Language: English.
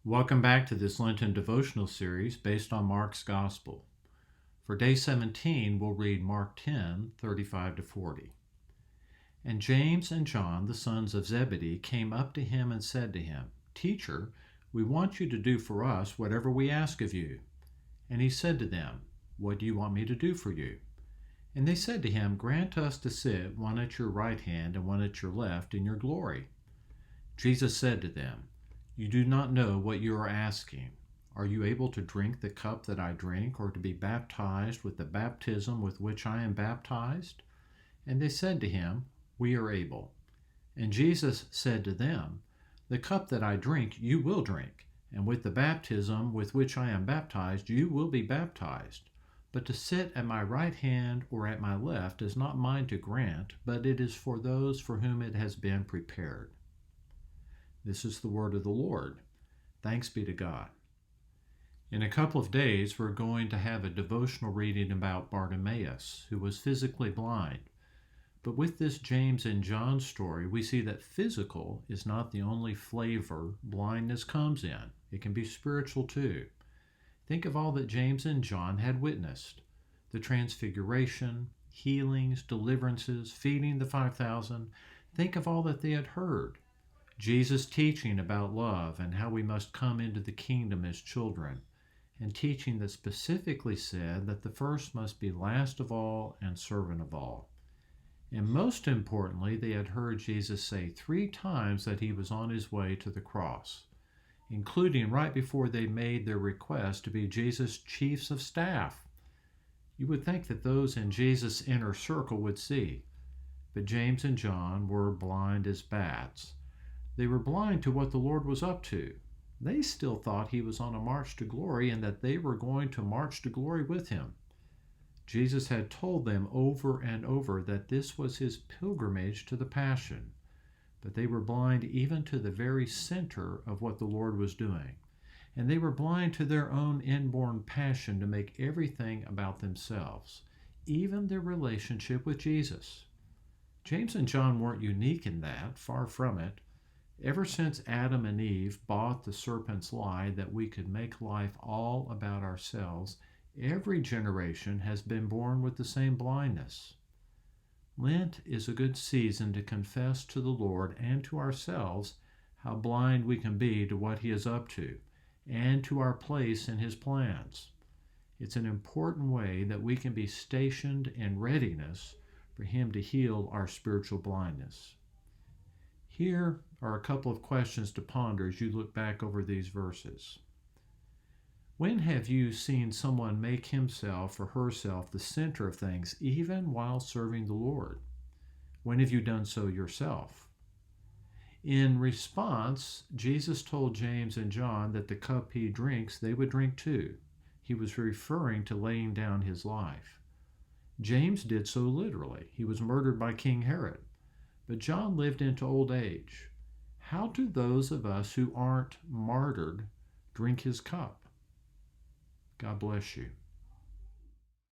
Welcome back to this Lenten devotional series based on Mark's Gospel. For day 17, we'll read Mark 10:35 to 40. And James and John, the sons of Zebedee, came up to him and said to him, "Teacher, we want you to do for us whatever we ask of you." And he said to them, "What do you want me to do for you?" And they said to him, "Grant us to sit one at your right hand and one at your left in your glory." Jesus said to them, "You do not know what you are asking. Are you able to drink the cup that I drink, or to be baptized with the baptism with which I am baptized?" And they said to him, "We are able." And Jesus said to them, "The cup that I drink you will drink, and with the baptism with which I am baptized you will be baptized. But to sit at my right hand or at my left is not mine to grant, but it is for those for whom it has been prepared." This is the word of the Lord. Thanks be to God. In a couple of days, we're going to have a devotional reading about Bartimaeus, who was physically blind. But with this James and John story, we see that physical is not the only flavor blindness comes in. It can be spiritual too. Think of all that James and John had witnessed: the transfiguration, healings, deliverances, feeding the 5,000. Think of all that they had heard. Jesus teaching about love and how we must come into the kingdom as children, and teaching that specifically said that the first must be last of all and servant of all. And most importantly, they had heard Jesus say 3 times that he was on his way to the cross, including right before they made their request to be Jesus' chiefs of staff. You would think that those in Jesus' inner circle would see, but James and John were blind as bats. They were blind to what the Lord was up to. They still thought he was on a march to glory and that they were going to march to glory with him. Jesus had told them over and over that this was his pilgrimage to the Passion, but they were blind even to the very center of what the Lord was doing. And they were blind to their own inborn passion to make everything about themselves, even their relationship with Jesus. James and John weren't unique in that, far from it. Ever since Adam and Eve bought the serpent's lie that we could make life all about ourselves, every generation has been born with the same blindness. Lent is a good season to confess to the Lord and to ourselves how blind we can be to what he is up to and to our place in his plans. It's an important way that we can be stationed in readiness for him to heal our spiritual blindness. Here are a couple of questions to ponder as you look back over these verses. When have you seen someone make himself or herself the center of things, even while serving the Lord? When have you done so yourself? In response, Jesus told James and John that the cup he drinks, they would drink too. He was referring to laying down his life. James did so literally. He was murdered by King Herod. But John lived into old age. How do those of us who aren't martyred drink his cup? God bless you.